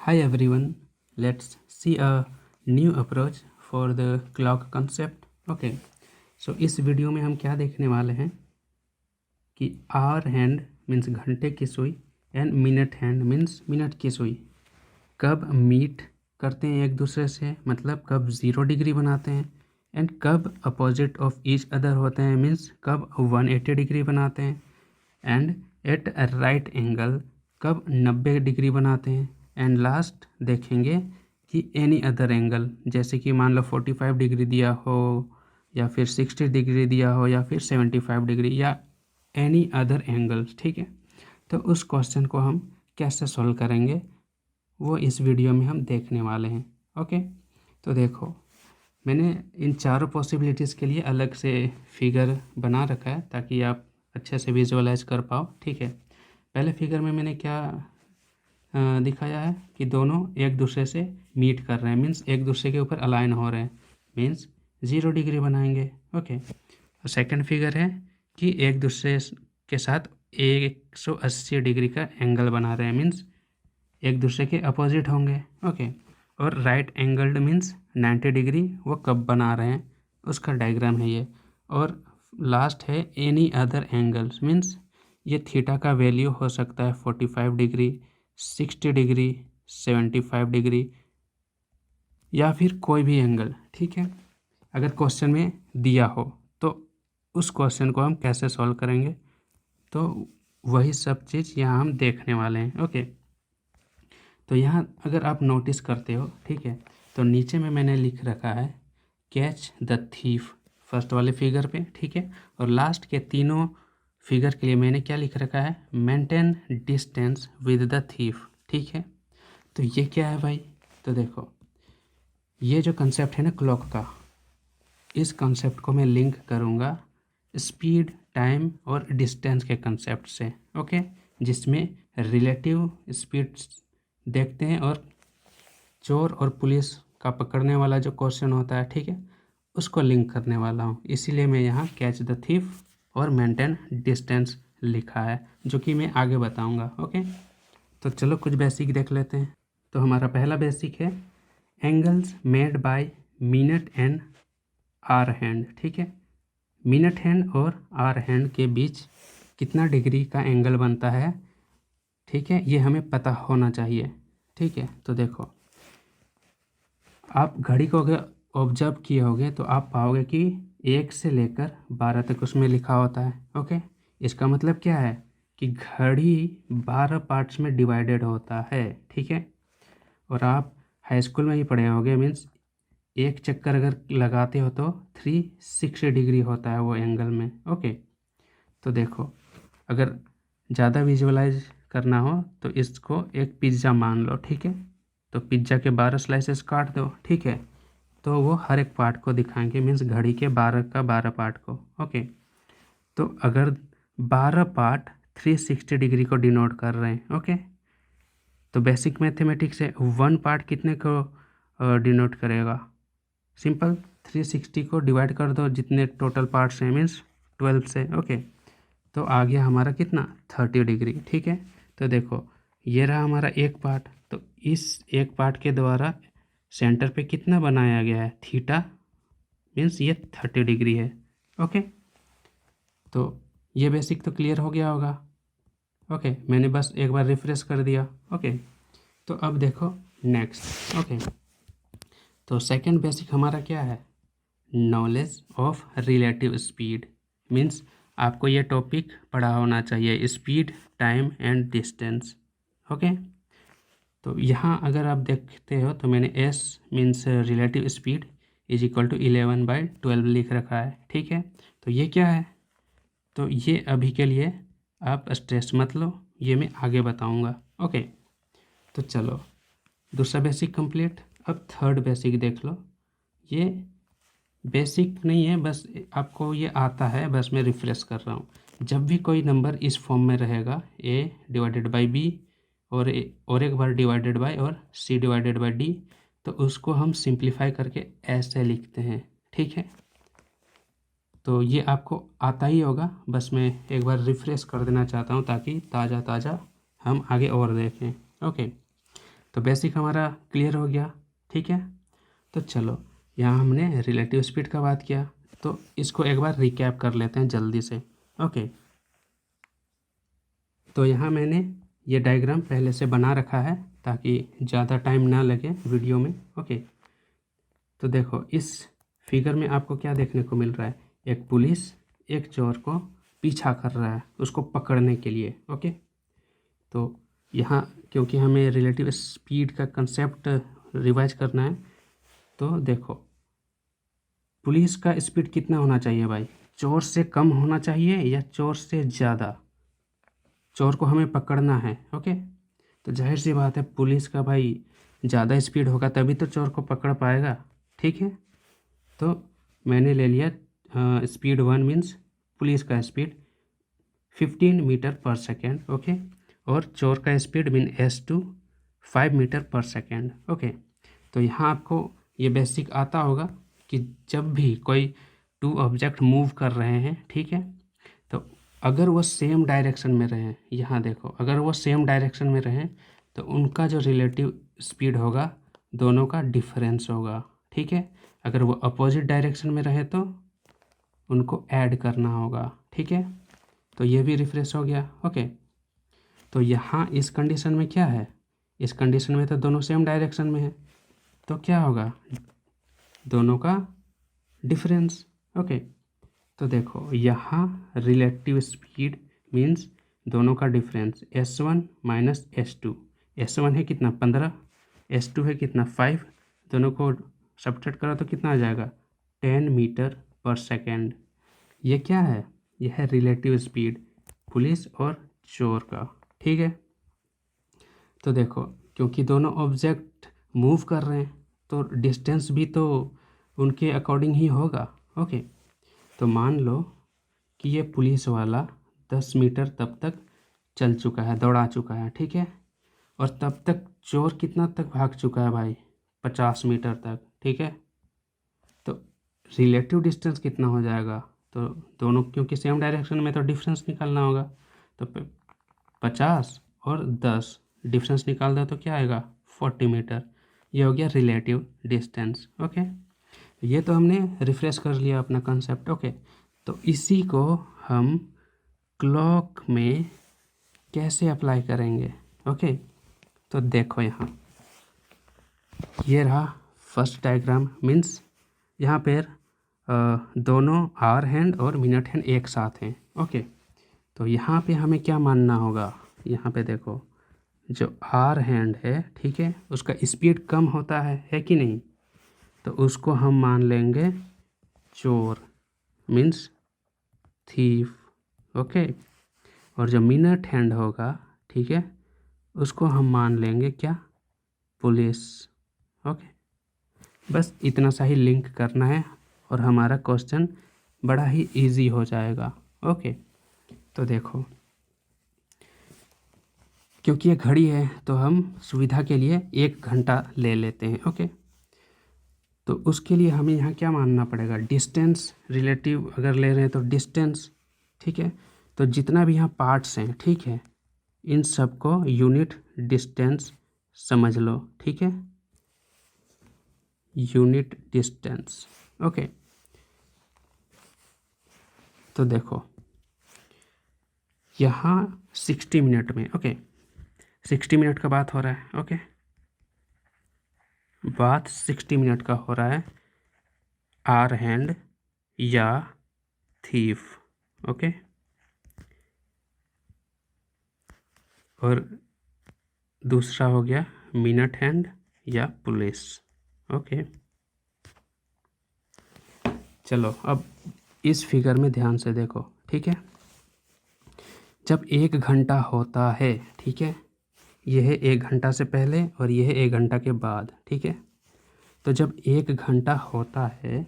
Hi everyone, let's see a new approach for the clock concept. Okay, so इस video में हम क्या देखने वाले हैं कि आवर हैंड मीन्स घंटे की सुई and minute hand means minute की सुई कब मीट करते हैं एक दूसरे से, मतलब कब 0 डिग्री बनाते हैं, एंड कब अपोजिट ऑफ ईच अदर होते हैं मीन्स कब 180 डिग्री बनाते हैं, एंड एट राइट एंगल कब 90 डिग्री बनाते हैं, एंड लास्ट देखेंगे कि एनी अदर एंगल, जैसे कि मान लो 45 डिग्री दिया हो या फिर 60 डिग्री दिया हो या फिर 75 डिग्री या एनी अदर एंगल्स। ठीक है, तो उस क्वेश्चन को हम कैसे सॉल्व करेंगे वो इस वीडियो में हम देखने वाले हैं। ओके, तो देखो मैंने इन चारों पॉसिबिलिटीज़ के लिए अलग से फिगर बना रखा है ताकि आप अच्छे से विजुअलाइज कर पाओ। ठीक है, पहले फिगर में मैंने क्या दिखाया है कि दोनों एक दूसरे से मीट कर रहे हैं, मीन्स एक दूसरे के ऊपर अलाइन हो रहे हैं, मीन्स 0 डिग्री बनाएंगे। ओके, और सेकंड फिगर है कि एक दूसरे के साथ 180 डिग्री का एंगल बना रहे हैं, मीन्स एक दूसरे के अपोजिट होंगे। ओके, और राइट एंगल्ड मीन्स 90 डिग्री वो कब बना रहे हैं उसका डायग्राम है ये। और लास्ट है एनी अदर एंगल्स मीन्स ये थीटा का वैल्यू हो सकता है 45 डिग्री, 60 डिग्री, 75 डिग्री या फिर कोई भी एंगल। ठीक है, अगर क्वेश्चन में दिया हो तो उस क्वेश्चन को हम कैसे सॉल्व करेंगे, तो वही सब चीज़ यहाँ हम देखने वाले हैं। ओके, तो यहाँ अगर आप नोटिस करते हो, ठीक है, तो नीचे में मैंने लिख रखा है कैच द थीफ फर्स्ट वाले फिगर पे। ठीक है, और लास्ट के तीनों फिगर के लिए मैंने क्या लिख रखा है, maintain distance with the thief. ठीक है, तो ये क्या है भाई, तो देखो ये जो कंसेप्ट है ना क्लॉक का, इस कंसेप्ट को मैं लिंक करूँगा स्पीड, टाइम और डिस्टेंस के कंसेप्ट से। ओके, जिसमें रिलेटिव स्पीड देखते हैं और चोर और पुलिस का पकड़ने वाला जो क्वेश्चन होता है, ठीक है, उसको लिंक करने वाला हूँ। इसीलिए मैं यहाँ कैच द थीफ और मेंटेन डिस्टेंस लिखा है, जो कि मैं आगे बताऊँगा। ओके, तो चलो कुछ बेसिक देख लेते हैं। तो हमारा पहला बेसिक है angles made by minute and hour hand. ठीक है, मिनट हैंड और आवर हैंड के बीच कितना डिग्री का एंगल बनता है, ठीक है, ये हमें पता होना चाहिए। ठीक है, तो देखो आप घड़ी को अगर ऑब्जर्व किए होगे तो आप पाओगे कि 1 से लेकर 12 तक उसमें लिखा होता है। ओके, इसका मतलब क्या है कि घड़ी 12 पार्ट्स में डिवाइडेड होता है। ठीक है, और आप हाई स्कूल में ही पढ़े होंगे, मीन्स एक चक्कर अगर लगाते हो तो 360 डिग्री होता है वो एंगल में। ओके, तो देखो अगर ज़्यादा विजुअलाइज करना हो तो इसको एक पिज़्ज़ा मान लो। ठीक है, तो पिज़्ज़ा के 12 स्लाइसेस काट दो। ठीक है, तो वो हर एक पार्ट को दिखाएंगे, मीन्स घड़ी के 12 का 12 पार्ट को। ओके, तो अगर 12 पार्ट 360 डिग्री को डिनोट कर रहे हैं, ओके, तो बेसिक मैथमेटिक्स है 1 पार्ट कितने को डिनोट करेगा, सिंपल 360 को डिवाइड कर दो जितने टोटल पार्ट्स हैं मीन्स 12 से। ओके, तो आ गया हमारा कितना 30 डिग्री। ठीक है, तो देखो ये रहा हमारा एक पार्ट, तो इस एक पार्ट के द्वारा सेंटर पे कितना बनाया गया है, थीटा, मीन्स ये 30 डिग्री है। ओके, तो ये बेसिक तो क्लियर हो गया होगा। ओके, मैंने बस एक बार रिफ्रेश कर दिया। ओके, तो अब देखो नेक्स्ट। ओके, तो सेकंड बेसिक हमारा क्या है, knowledge of relative speed, means आपको ये टॉपिक पढ़ा होना चाहिए, speed, time and distance. Okay, तो यहाँ अगर आप देखते हो तो मैंने S means relative speed is equal to 11/12 लिख रखा है। ठीक है, तो ये क्या है, तो ये अभी के लिए आप स्ट्रेस मत लो, ये मैं आगे बताऊँगा। ओके, तो चलो दूसरा बेसिक कंप्लीट। अब थर्ड बेसिक देख लो, ये बेसिक नहीं है, बस आपको ये आता है, बस मैं रिफ्रेश कर रहा हूँ। जब भी कोई नंबर इस फॉर्म में रहेगा a/b और एक बार डिवाइडेड बाय और c/d, तो उसको हम सिंप्लीफाई करके ऐसे लिखते हैं। ठीक है, तो ये आपको आता ही होगा, बस मैं एक बार रिफ्रेश कर देना चाहता हूँ ताकि ताज़ा ताज़ा हम आगे और देखें। ओके, तो बेसिक हमारा क्लियर हो गया, ठीक है। तो चलो, यहाँ हमने रिलेटिव स्पीड का बात किया, तो इसको एक बार रिकैप कर लेते हैं जल्दी से। ओके, तो यहाँ मैंने ये डायग्राम पहले से बना रखा है ताकि ज़्यादा टाइम ना लगे वीडियो में। ओके, तो देखो इस फिगर में आपको क्या देखने को मिल रहा है, एक पुलिस एक चोर को पीछा कर रहा है उसको पकड़ने के लिए। ओके, तो यहाँ क्योंकि हमें रिलेटिव स्पीड का कंसेप्ट रिवाइज करना है, तो देखो पुलिस का स्पीड कितना होना चाहिए भाई, चोर से कम होना चाहिए या चोर से ज़्यादा। चोर को हमें पकड़ना है। ओके, तो जाहिर सी बात है पुलिस का भाई ज़्यादा स्पीड होगा तभी तो चोर को पकड़ पाएगा, ठीक है। तो मैंने ले लिया स्पीड 1 मीन्स पुलिस का स्पीड 15 मीटर पर सेकेंड। ओके, और चोर का स्पीड मीन S2 5 मीटर पर सेकेंड। ओके, तो यहाँ आपको ये बेसिक आता होगा कि जब भी कोई 2 ऑब्जेक्ट मूव कर रहे हैं, ठीक है, तो अगर वो सेम डायरेक्शन में रहें, यहाँ देखो अगर वो सेम डायरेक्शन में रहें तो उनका जो रिलेटिव स्पीड होगा दोनों का डिफरेंस होगा, ठीक है। अगर वो अपोजिट डायरेक्शन में रहे तो उनको ऐड करना होगा, ठीक है। तो ये भी रिफ्रेश हो गया। ओके, तो यहाँ इस कंडीशन में क्या है, इस कंडीशन में तो दोनों सेम डायरेक्शन में है, तो क्या होगा, दोनों का डिफरेंस। ओके, तो देखो यहाँ रिलेटिव स्पीड मीन्स दोनों का difference S1 minus S2। S1 है कितना 15, S2 है कितना 5, दोनों को सब्ट्रैक्ट करो तो कितना आ जाएगा 10 मीटर पर सेकेंड। ये क्या है, यह है रिलेटिव स्पीड पुलिस और चोर का, ठीक है। तो देखो क्योंकि दोनों ऑब्जेक्ट मूव कर रहे हैं तो डिस्टेंस भी तो उनके अकॉर्डिंग ही होगा। ओके, तो मान लो कि ये पुलिस वाला 10 मीटर तब तक चल चुका है, दौड़ा चुका है, ठीक है, और तब तक चोर कितना तक भाग चुका है भाई 50 मीटर तक, ठीक है। तो रिलेटिव डिस्टेंस कितना हो जाएगा, तो दोनों क्योंकि सेम डायरेक्शन में तो डिफरेंस निकालना होगा, तो 50 और 10 डिफरेंस निकाल दो तो क्या आएगा 40 मीटर। ये हो गया रिलेटिव डिस्टेंस। ओके, ये तो हमने रिफ्रेश कर लिया अपना कंसेप्ट। ओके, तो इसी को हम क्लॉक में कैसे अप्लाई करेंगे। ओके, तो देखो यहाँ ये रहा फर्स्ट डायग्राम मीन्स यहाँ पर दोनों आवर हैंड और मिनट हैंड एक साथ हैं। ओके, तो यहाँ पे हमें क्या मानना होगा, यहाँ पे देखो जो आवर हैंड है, ठीक है, उसका स्पीड कम होता है कि नहीं, तो उसको हम मान लेंगे चोर मीन्स थीफ। ओके, और जो मिनट हैंड होगा, ठीक है, उसको हम मान लेंगे क्या पुलिस। ओके, बस इतना सा ही लिंक करना है और हमारा क्वेश्चन बड़ा ही इजी हो जाएगा। ओके, तो देखो क्योंकि ये घड़ी है तो हम सुविधा के लिए 1 घंटा ले लेते हैं। ओके, तो उसके लिए हमें यहाँ क्या मानना पड़ेगा, डिस्टेंस रिलेटिव अगर ले रहे हैं तो डिस्टेंस, ठीक है। तो जितना भी यहाँ पार्ट्स हैं, ठीक है, इन सब को यूनिट डिस्टेंस समझ लो, ठीक है, यूनिट डिस्टेंस। ओके, तो देखो यहाँ 60 मिनट में, ओके 60 मिनट का बात हो रहा है। ओके, बात 60 मिनट का हो रहा है आवर हैंड या थीफ। ओके, और दूसरा हो गया मिनट हैंड या पुलिस। ओके, चलो अब इस फिगर में ध्यान से देखो, ठीक है, जब 1 घंटा होता है, ठीक है, यह है 1 घंटा से पहले और यह है 1 घंटा के बाद, ठीक है। तो जब 1 घंटा होता है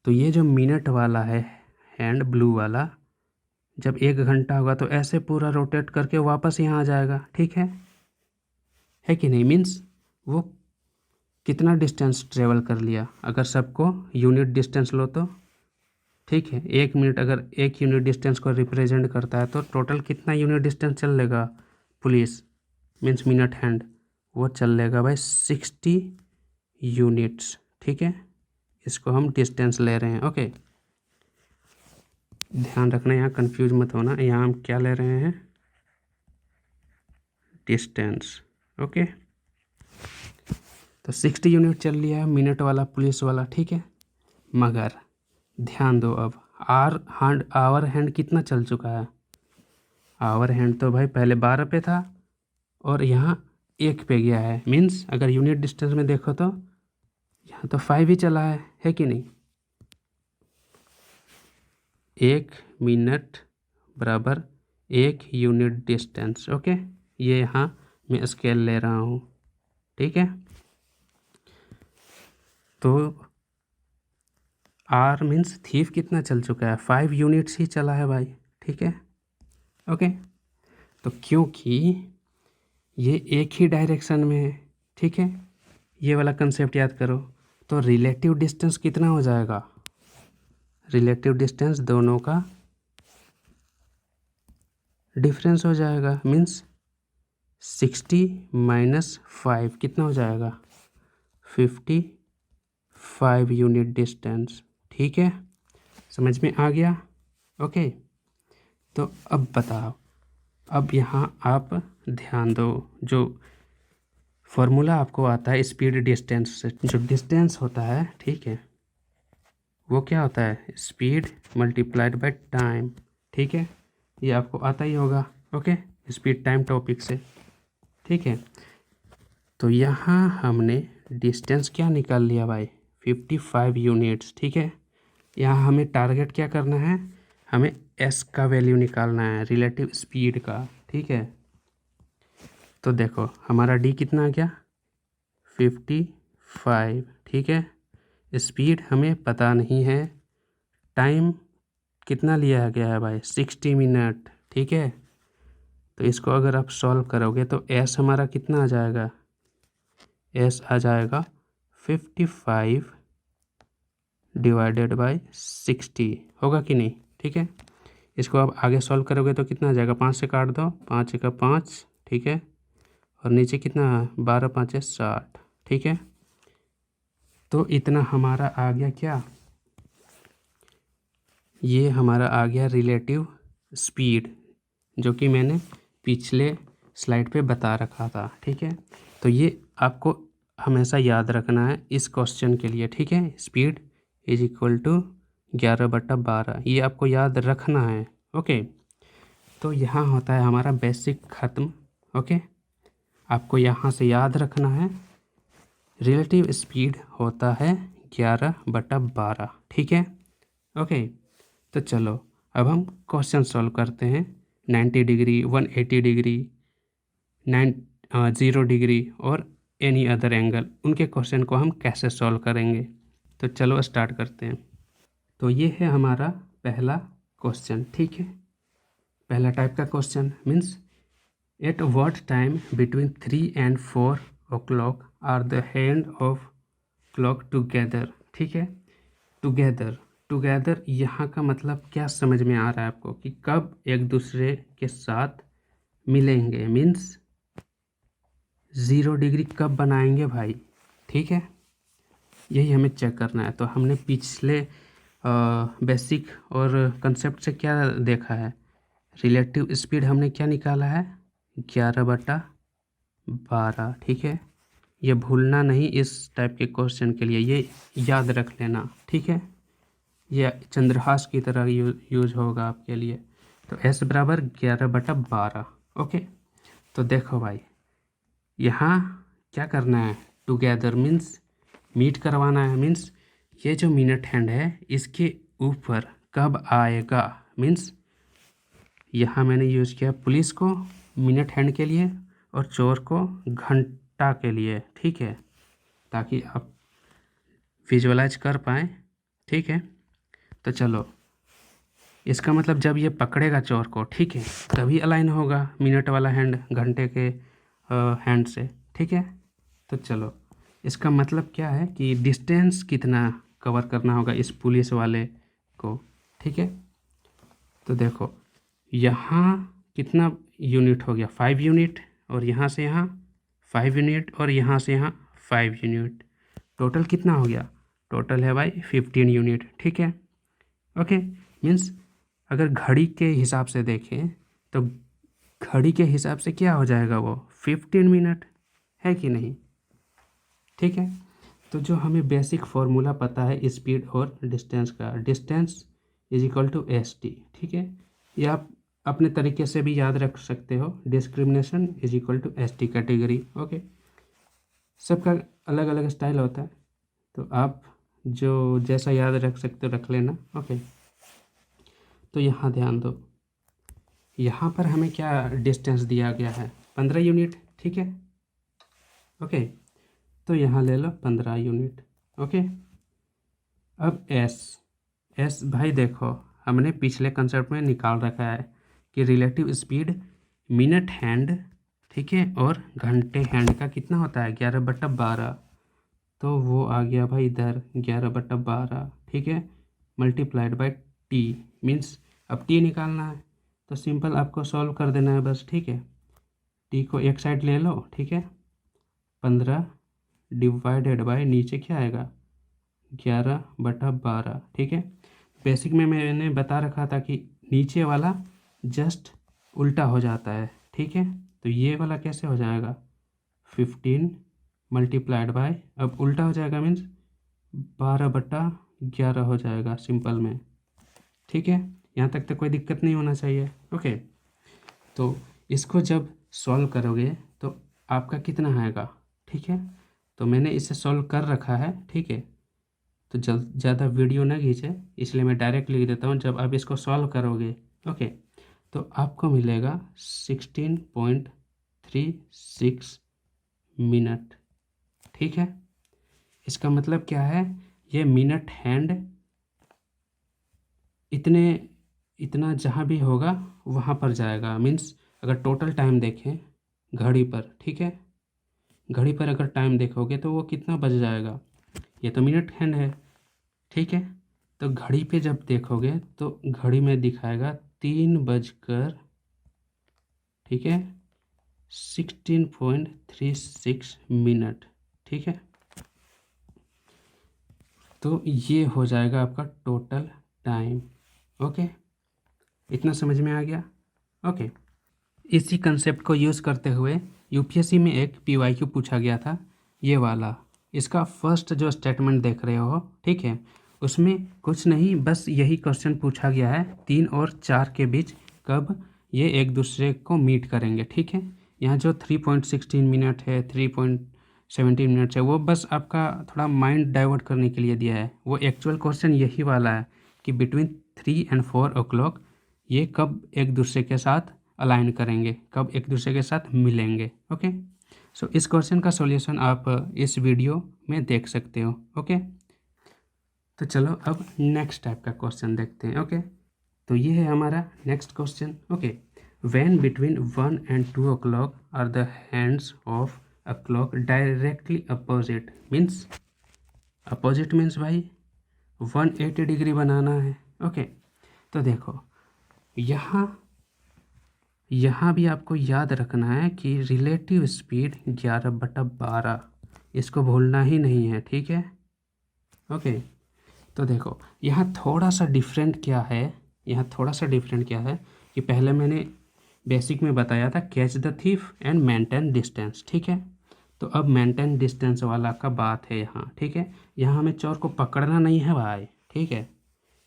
तो ये जो मिनट वाला है हैंड ब्लू वाला, जब 1 घंटा होगा तो ऐसे पूरा रोटेट करके वापस यहाँ आ जाएगा, ठीक है कि नहीं, मीन्स वो कितना डिस्टेंस ट्रेवल कर लिया, अगर सबको यूनिट डिस्टेंस लो तो, ठीक है, 1 मिनट अगर 1 यूनिट डिस्टेंस को रिप्रेजेंट करता है तो टोटल कितना यूनिट डिस्टेंस चल लेगा पुलिस मीन्स मिनट हैंड, वो चल लेगा भाई 60 यूनिट्स, ठीक है। इसको हम डिस्टेंस ले रहे हैं, ओके। ध्यान रखना, यहाँ कंफ्यूज मत होना, यहाँ हम क्या ले रहे हैं, डिस्टेंस, ओके। तो 60 यूनिट चल लिया है मिनट वाला पुलिस वाला, ठीक है। मगर ध्यान दो, अब आवर हैंड कितना चल चुका है। आवर हैंड तो भाई पहले 12 पे था और यहाँ 1 पे गया है। मीन्स अगर यूनिट डिस्टेंस में देखो तो यहाँ तो 5 ही चला है कि नहीं। 1 मिनट बराबर 1 यूनिट डिस्टेंस, ओके। ये यहाँ मैं स्केल ले रहा हूँ, ठीक है। तो आर मीन्स थीफ कितना चल चुका है, 5 यूनिट्स ही चला है भाई, ठीक है, ओके। तो क्योंकि ये एक ही डायरेक्शन में है, ठीक है, ये वाला कंसेप्ट याद करो। तो रिलेटिव डिस्टेंस कितना हो जाएगा, रिलेटिव डिस्टेंस दोनों का डिफरेंस हो जाएगा। मीन्स 60 माइनस 5 कितना हो जाएगा, 55 यूनिट डिस्टेंस, ठीक है। समझ में आ गया, ओके। तो अब बताओ, अब यहाँ आप ध्यान दो, जो फॉर्मूला आपको आता है स्पीड डिस्टेंस से, जो डिस्टेंस होता है, ठीक है, वो क्या होता है, स्पीड मल्टीप्लाइड बाय टाइम, ठीक है। ये आपको आता ही होगा, ओके, स्पीड टाइम टॉपिक से, ठीक है। तो यहाँ हमने डिस्टेंस क्या निकाल लिया भाई, 55 यूनिट्स, ठीक है। यहाँ हमें टारगेट क्या करना है, हमें एस का वैल्यू निकालना है, रिलेटिव स्पीड का, ठीक है। तो देखो हमारा डी कितना आ गया, 55, ठीक है। स्पीड हमें पता नहीं है, टाइम कितना लिया गया है भाई, 60 मिनट, ठीक है। तो इसको अगर आप सॉल्व करोगे तो एस हमारा कितना आ जाएगा, एस आ जाएगा 55 डिवाइडेड बाय 60, होगा कि नहीं, ठीक है। इसको आप आगे सॉल्व करोगे तो कितना आ जाएगा, 5 से काट दो, 5 का 5, ठीक है, और नीचे कितना है, 12 5 60, ठीक है। तो इतना हमारा आ गया क्या, ये हमारा आ गया रिलेटिव स्पीड, जो कि मैंने पिछले स्लाइड पे बता रखा था, ठीक है। तो ये आपको हमेशा याद रखना है इस क्वेश्चन के लिए, ठीक है। स्पीड इज इक्वल टू 11/12, ये आपको याद रखना है, ओके। तो यहाँ होता है हमारा बेसिक ख़त्म, ओके। आपको यहाँ से याद रखना है रिलेटिव स्पीड होता है 11/12, ठीक है, ओके। तो चलो अब हम क्वेश्चन सॉल्व करते हैं। 90 डिग्री, 180 डिग्री, 0 डिग्री और एनी अदर एंगल, उनके क्वेश्चन को हम कैसे सॉल्व करेंगे। तो चलो स्टार्ट करते हैं। तो ये है हमारा पहला क्वेश्चन, ठीक है। पहला टाइप का question means at what time between 3 and 4 o'clock are the hand of clock together, ठीक है। टुगेदर यहाँ का मतलब क्या समझ में आ रहा है आपको, कि कब एक दूसरे के साथ मिलेंगे, मीन्स 0 डिग्री कब बनाएंगे भाई, ठीक है। यही हमें चेक करना है। तो हमने पिछले बेसिक और कंसेप्ट से क्या देखा है, रिलेटिव स्पीड हमने क्या निकाला है, 11/12, ठीक है। ये भूलना नहीं इस टाइप के क्वेश्चन के लिए, ये याद रख लेना, ठीक है। ये चंद्रहास की तरह यूज होगा आपके लिए। तो एस बराबर 11/12, ओके। तो देखो भाई यहाँ क्या करना है, टुगेदर मीन्स मीट करवाना है, मीन्स ये जो मिनट हैंड है इसके ऊपर कब आएगा, मीन्स यहाँ मैंने यूज़ किया पुलिस को मिनट हैंड के लिए और चोर को घंटा के लिए, ठीक है, ताकि आप विजुअलाइज कर पाएँ, ठीक है। तो चलो इसका मतलब जब ये पकड़ेगा चोर को, ठीक है, तभी अलाइन होगा मिनट वाला हैंड घंटे के हैंड से, ठीक है। तो चलो इसका मतलब क्या है कि डिस्टेंस कितना कवर करना होगा इस पुलिस वाले को, ठीक है। तो देखो यहाँ कितना यूनिट हो गया, 5 यूनिट, और यहाँ से यहाँ 5 यूनिट और यहाँ से यहाँ 5 यूनिट, टोटल कितना हो गया? टोटल है भाई 15 यूनिट। ठीक है, ओके। मीन्स अगर घड़ी के हिसाब से देखें तो घड़ी के हिसाब से क्या हो जाएगा, वो 15 मिनट है कि नहीं? ठीक है, तो जो हमें बेसिक फॉर्मूला पता है स्पीड और डिस्टेंस का, distance is equal to S T. ठीक है, ये आप अपने तरीके से भी याद रख सकते हो, discrimination is equal to S T category. Okay, सबका अलग अलग स्टाइल होता है, तो आप जो जैसा याद रख सकते हो रख लेना। ओके, तो यहाँ ध्यान दो, यहाँ पर हमें क्या डिस्टेंस दिया गया है? 15 यूनिट। ठीक है, ओके, तो यहाँ ले लो 15 यूनिट। ओके, अब एस भाई देखो, हमने पिछले कंसेप्ट में निकाल रखा है कि रिलेटिव स्पीड मिनट हैंड, ठीक है, और घंटे हैंड का कितना होता है? 11/12। तो वो आ गया भाई इधर 11/12। ठीक है, मल्टीप्लाइड बाय टी, मीन्स अब टी निकालना है तो सिंपल आपको सॉल्व कर देना है बस। ठीक है, टी को एक साइड ले लो। ठीक है, 15 डिवाइडेड बाय नीचे क्या आएगा? 11/12। ठीक है, बेसिक में मैंने बता रखा था कि नीचे वाला जस्ट उल्टा हो जाता है। ठीक है, तो ये वाला कैसे हो जाएगा? 15 मल्टीप्लाइड बाय, अब उल्टा हो जाएगा मीन्स 12/11 हो जाएगा सिंपल में। ठीक है, यहाँ तक तो कोई दिक्कत नहीं होना चाहिए। ओके, तो इसको जब सॉल्व करोगे तो आपका कितना आएगा? ठीक है, तो मैंने इसे सॉल्व कर रखा है। ठीक है, तो ज़्यादा वीडियो ना खींचे इसलिए मैं डायरेक्ट लिख देता हूँ। जब आप इसको सॉल्व करोगे, ओके, तो आपको मिलेगा 16.36 मिनट। ठीक है, इसका मतलब क्या है? ये मिनट हैंड इतना जहाँ भी होगा वहाँ पर जाएगा। मीन्स अगर टोटल टाइम देखें घड़ी पर, ठीक है, घड़ी पर अगर टाइम देखोगे तो वो कितना बज जाएगा? ये तो मिनट हैंड है। ठीक है, तो घड़ी पे जब देखोगे तो घड़ी में दिखाएगा 3 बजकर, ठीक है, 16.36 मिनट। ठीक है, तो ये हो जाएगा आपका टोटल टाइम। ओके, इतना समझ में आ गया? ओके, इसी कंसेप्ट को यूज़ करते हुए यूपीएससी में एक पीवाईक्यू पूछा गया था, ये वाला। इसका फर्स्ट जो स्टेटमेंट देख रहे हो, ठीक है, उसमें कुछ नहीं, बस यही क्वेश्चन पूछा गया है 3 और 4 के बीच कब ये एक दूसरे को मीट करेंगे। ठीक है, यहाँ जो 3.16 मिनट है, 3.17 मिनट है, वो बस आपका थोड़ा माइंड डाइवर्ट करने के लिए दिया है। वो एक्चुअल क्वेश्चन यही वाला है कि बिटवीन 3 and 4 o'clock ये कब एक दूसरे के साथ अलाइन करेंगे, कब एक दूसरे के साथ मिलेंगे। ओके, सो इस क्वेश्चन का सॉल्यूशन आप इस वीडियो में देख सकते हो। ओके, तो चलो अब नेक्स्ट टाइप का क्वेश्चन देखते हैं। ओके, तो ये है हमारा next question. Okay, when between 1 and 2 o'clock are the hands of a clock directly opposite, means opposite means भाई 180 डिग्री बनाना है। ओके, तो देखो यहाँ भी आपको याद रखना है कि रिलेटिव स्पीड 11/12, इसको भूलना ही नहीं है। ठीक है, ओके, तो देखो यहाँ थोड़ा सा डिफरेंट क्या है, कि पहले मैंने बेसिक में बताया था catch the thief and maintain distance. ठीक है, तो अब मेंटेन डिस्टेंस वाला का बात है यहाँ। ठीक है, यहाँ हमें चोर को पकड़ना नहीं है भाई। ठीक है,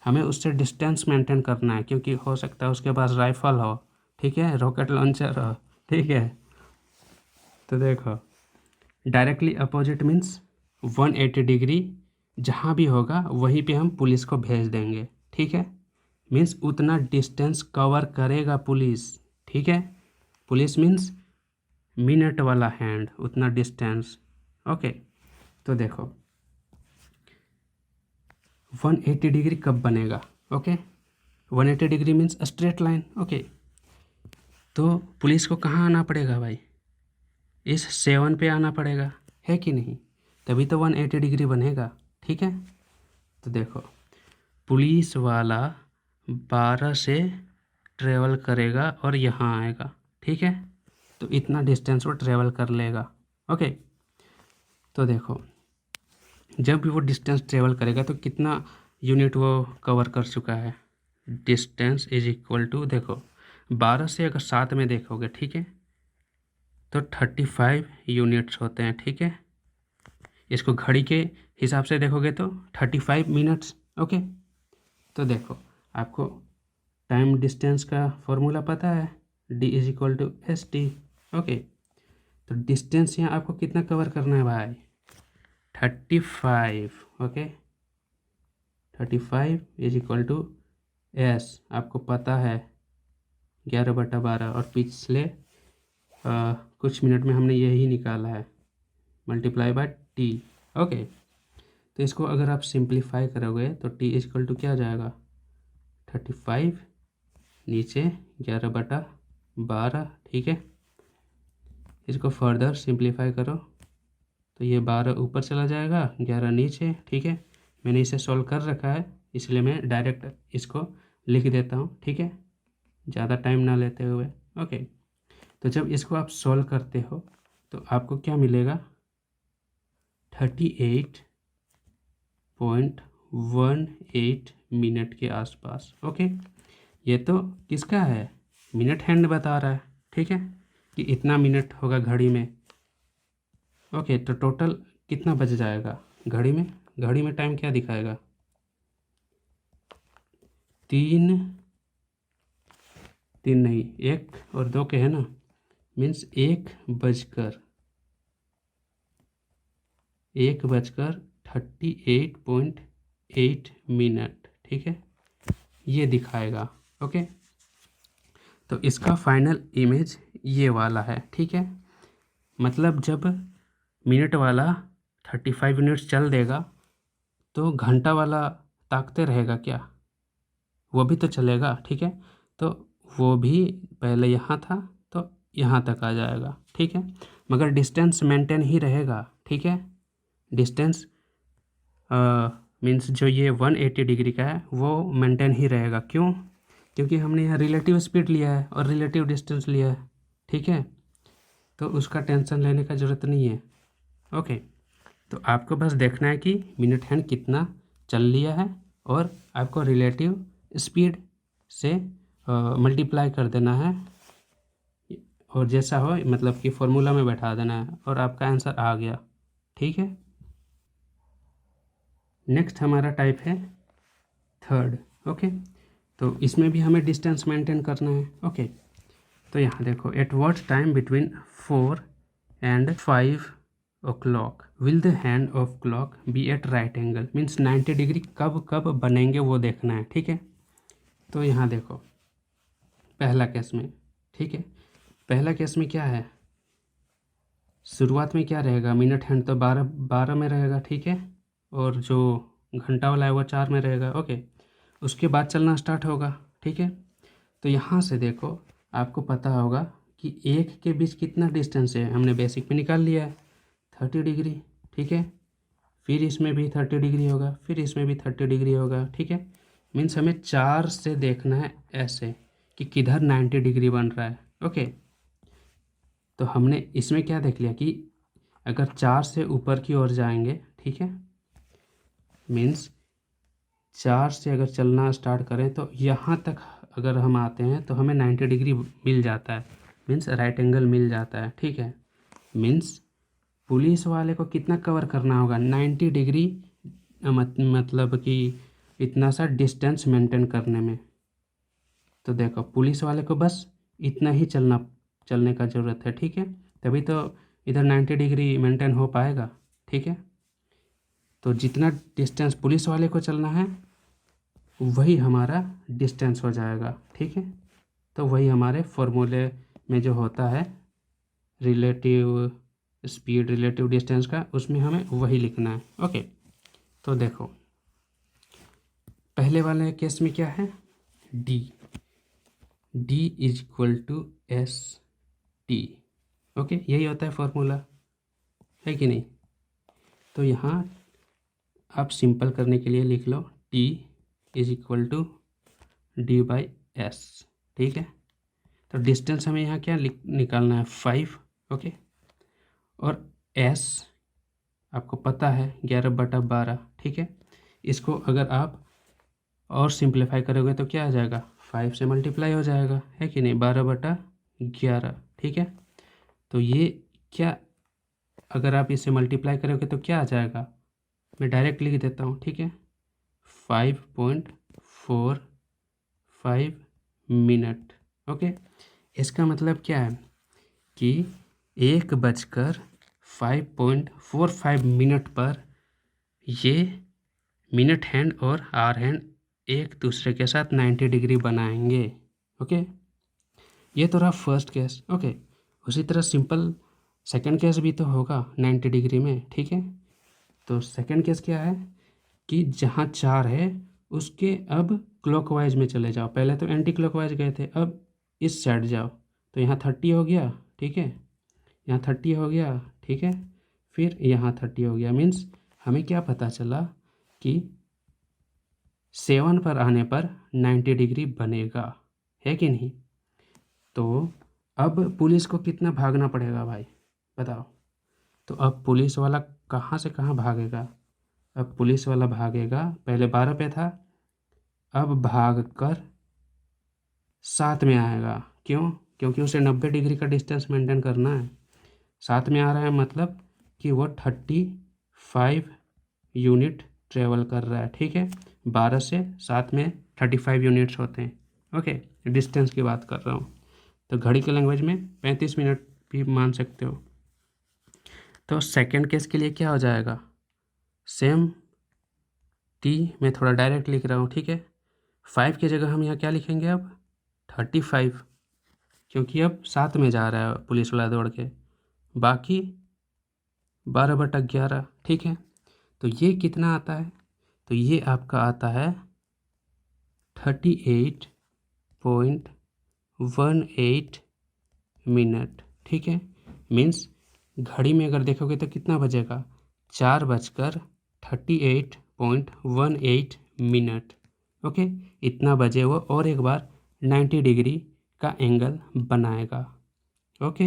हमें उससे डिस्टेंस मेंटेन करना है, क्योंकि हो सकता है उसके पास राइफल हो, ठीक है, रॉकेट लॉन्चर हो। ठीक है, तो देखो डायरेक्टली अपोजिट मीन्स 180 डिग्री, जहाँ भी होगा वहीं पे हम पुलिस को भेज देंगे। ठीक है, मीन्स उतना डिस्टेंस कवर करेगा पुलिस। ठीक है, पुलिस मीन्स मिनट वाला हैंड, उतना डिस्टेंस। ओके, तो देखो 180 डिग्री कब बनेगा? Okay, 180 degree means straight line. Okay, तो पुलिस को कहाँ आना पड़ेगा भाई? इस 7 पे आना पड़ेगा, है कि नहीं? तभी तो 180 डिग्री बनेगा। ठीक है, तो देखो पुलिस वाला 12 से ट्रेवल करेगा और यहाँ आएगा। ठीक है, तो इतना डिस्टेंस वो ट्रेवल कर लेगा। ओके, तो देखो जब भी वो डिस्टेंस ट्रेवल करेगा तो कितना यूनिट वो कवर कर चुका है। डिस्टेंस इज इक्वल टू, देखो 12 से अगर 7 में देखोगे, ठीक है, तो 35 यूनिट्स होते हैं, ठीक है। इसको घड़ी के हिसाब से देखोगे तो 35 मिनट्स। ओके, तो देखो आपको टाइम डिस्टेंस का फॉर्मूला पता है, d is equal to S T. Okay, तो डिस्टेंस यहाँ आपको कितना कवर करना है भाई, 35। Okay, 35 is equal to S, आपको पता है 11/12, और पिछले कुछ मिनट में हमने यही निकाला है, मल्टीप्लाई बाय टी। ओके, तो इसको अगर आप सिंप्लीफाई करोगे तो टी इज इक्वल टू क्या हो जाएगा, 35 नीचे 11/12, ठीक है। इसको फर्दर सिंप्लीफाई करो तो ये 12 ऊपर चला जाएगा, 11 नीचे, ठीक है। मैंने इसे सॉल्व कर रखा है इसलिए मैं डायरेक्ट इसको लिख देता हूँ, ठीक है, ज़्यादा टाइम ना लेते हुए। ओके, तो जब इसको आप सॉल्व करते हो तो आपको क्या मिलेगा, 38.18 मिनट के आसपास। ओके, ये तो किसका है, मिनट हैंड बता रहा है, ठीक है, कि इतना मिनट होगा घड़ी में। ओके, तो टोटल कितना बच जाएगा घड़ी में, घड़ी में टाइम क्या दिखाएगा, 3 नहीं, 1 और 2 के है ना, मीन्स 1:38.8 मिनट, ठीक है, ये दिखाएगा। ओके, तो इसका फाइनल इमेज ये वाला है, ठीक है। मतलब जब मिनट वाला 35 मिनट्स चल देगा तो घंटा वाला ताकते रहेगा क्या, वो भी तो चलेगा, ठीक है। तो वो भी पहले यहाँ था तो यहाँ तक आ जाएगा, ठीक है, मगर डिस्टेंस मेंटेन ही रहेगा, ठीक है। डिस्टेंस मीन्स जो ये 180 डिग्री का है वो मेंटेन ही रहेगा, क्यों, क्योंकि हमने यहाँ रिलेटिव स्पीड लिया है और रिलेटिव डिस्टेंस लिया है, ठीक है, तो उसका टेंशन लेने का ज़रूरत नहीं है। ओके, तो आपको बस देखना है कि मिनट हैंड कितना चल लिया है और आपको रिलेटिव स्पीड से मल्टीप्लाई कर देना है और जैसा हो मतलब कि फॉर्मूला में बैठा देना है और आपका आंसर आ गया, ठीक है। नेक्स्ट हमारा टाइप है थर्ड। ओके, तो इसमें भी हमें डिस्टेंस मेंटेन करना है। ओके, तो यहाँ देखो, at what time between 4 and 5 o'clock will the hand of clock be at right angle, means 90 degree कब कब बनेंगे वो देखना है, ठीक है। तो यहाँ देखो पहला केस में, ठीक है, पहला केस में क्या है, शुरुआत में क्या रहेगा, मिनट हैंड तो 12 में रहेगा, ठीक है, और जो घंटा वाला है वो 4 में रहेगा। ओके, उसके बाद चलना स्टार्ट होगा, ठीक है। तो यहाँ से देखो आपको पता होगा कि एक के बीच कितना डिस्टेंस है, हमने बेसिक में निकाल लिया है 30 डिग्री, ठीक है, फिर इसमें भी 30 डिग्री होगा, फिर इसमें भी 30 डिग्री होगा, ठीक है। मीन्स हमें 4 से देखना है ऐसे कि किधर 90 डिग्री बन रहा है। ओके, तो हमने इसमें क्या देख लिया कि अगर 4 से ऊपर की ओर जाएंगे, ठीक है, मीन्स 4 से अगर चलना स्टार्ट करें तो यहाँ तक अगर हम आते हैं तो हमें 90 डिग्री मिल जाता है, मीन्स राइट एंगल मिल जाता है, ठीक है। मीन्स पुलिस वाले को कितना कवर करना होगा, 90 डिग्री, मतलब कि इतना सा डिस्टेंस मेंटेन करने में। तो देखो पुलिस वाले को बस इतना ही चलने का ज़रूरत है, ठीक है, तभी तो इधर 90 डिग्री मेंटेन हो पाएगा, ठीक है। तो जितना डिस्टेंस पुलिस वाले को चलना है वही हमारा डिस्टेंस हो जाएगा, ठीक है। तो वही हमारे फॉर्मूले में जो होता है रिलेटिव स्पीड रिलेटिव डिस्टेंस का, उसमें हमें वही लिखना है। ओके, तो देखो पहले वाले केस में क्या है, D is equal to S T. Okay, यही होता है फॉर्मूला, है कि नहीं। तो यहाँ आप सिंपल करने के लिए लिख लो t is equal to d by s, ठीक है। तो डिस्टेंस हमें यहाँ क्या निकालना है, 5। ओके, और एस आपको पता है 11/12, ठीक है। इसको अगर आप और सिंप्लीफाई करोगे तो क्या आ जाएगा, 5 से मल्टीप्लाई हो जाएगा, है कि नहीं, 12/11, ठीक है। तो ये क्या, अगर आप इसे मल्टीप्लाई करोगे तो क्या आ जाएगा, मैं डायरेक्ट लिख देता हूँ, ठीक है, 5.45 मिनट। ओके, इसका मतलब क्या है कि 1:05 पर ये मिनट हैंड और आवर हैंड एक दूसरे के साथ 90 डिग्री बनाएंगे। ओके, ये तो रहा फर्स्ट केस। ओके, उसी तरह सिंपल सेकंड केस भी तो होगा 90 डिग्री में, ठीक है। तो सेकंड केस क्या है कि जहाँ 4 है उसके अब क्लॉकवाइज में चले जाओ, पहले तो एंटी क्लॉकवाइज गए थे, अब इस साइड जाओ, तो यहाँ 30 हो गया, ठीक है, यहाँ 30 हो गया, ठीक है, फिर यहाँ 30 हो गया। मीन्स हमें क्या पता चला कि 7 पर आने पर 90 डिग्री बनेगा, है कि नहीं। तो अब पुलिस को कितना भागना पड़ेगा भाई, बताओ। तो अब पुलिस वाला कहाँ से कहाँ भागेगा, अब पुलिस वाला भागेगा, पहले 12 पे था, अब भाग कर 7 में आएगा। क्यों, क्योंकि उसे 90 डिग्री का डिस्टेंस मेंटेन करना है। 7 में आ रहा है मतलब कि वो 35 यूनिट ट्रेवल कर रहा है, ठीक है। 12 से 7 में 35 यूनिट्स होते हैं। ओके, डिस्टेंस की बात कर रहा हूँ, तो घड़ी के लैंग्वेज में 35 मिनट भी मान सकते हो। तो सेकंड केस के लिए क्या हो जाएगा, सेम टी मैं थोड़ा डायरेक्ट लिख रहा हूँ, ठीक है। 5 की जगह हम यहाँ क्या लिखेंगे, अब 35, क्योंकि अब 7 में जा रहा है पुलिस वाला दौड़ के, बाकी 12/11, ठीक है। तो ये कितना आता है, तो ये आपका आता है 38.18 मिनट, ठीक है। मीन्स घड़ी में अगर देखोगे तो कितना बजेगा, 4:38.18 मिनट। ओके, इतना बजे वो और एक बार 90 डिग्री का एंगल बनाएगा। ओके,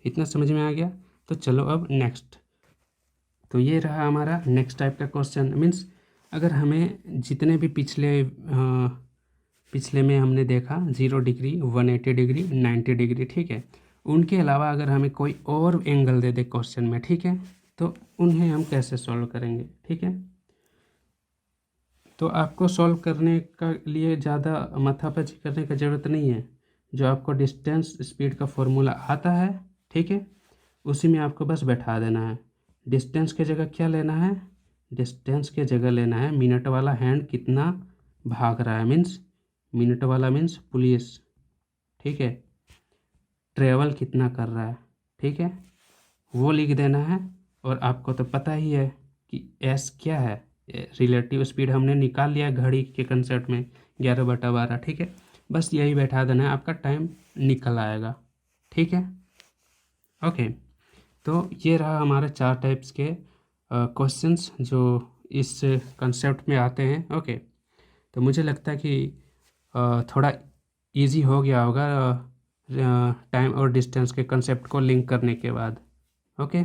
इतना समझ में आ गया। तो चलो अब नेक्स्ट, तो ये रहा हमारा नेक्स्ट टाइप का क्वेश्चन। मीन्स अगर हमें जितने भी पिछले में हमने देखा 0 डिग्री, 180 डिग्री, 90 डिग्री, ठीक है, उनके अलावा अगर हमें कोई और एंगल दे दे क्वेश्चन में, ठीक है, तो उन्हें हम कैसे सॉल्व करेंगे, ठीक है। तो आपको सॉल्व करने का लिए ज़्यादा माथापच्ची करने की ज़रूरत नहीं है, जो आपको डिस्टेंस स्पीड का फॉर्मूला आता है, ठीक है, उसी में आपको बस बैठा देना है। डिस्टेंस के जगह क्या लेना है, डिस्टेंस के जगह लेना है मिनट वाला हैंड कितना भाग रहा है। मीन्स मिनट वाला मीन्स पुलिस, ठीक है, ट्रेवल कितना कर रहा है, ठीक है, वो लिख देना है। और आपको तो पता ही है कि एस क्या है, रिलेटिव स्पीड हमने निकाल लिया घड़ी के कंसेप्ट में, 11/12, ठीक है, बस यही बैठा देना है, आपका टाइम निकल आएगा, ठीक है। ओके, तो ये रहा हमारे 4 टाइप्स के क्वेश्चंस जो इस कंसेप्ट में आते हैं। ओके, तो मुझे लगता है कि थोड़ा इजी हो गया होगा टाइम और डिस्टेंस के कंसेप्ट को लिंक करने के बाद। ओके।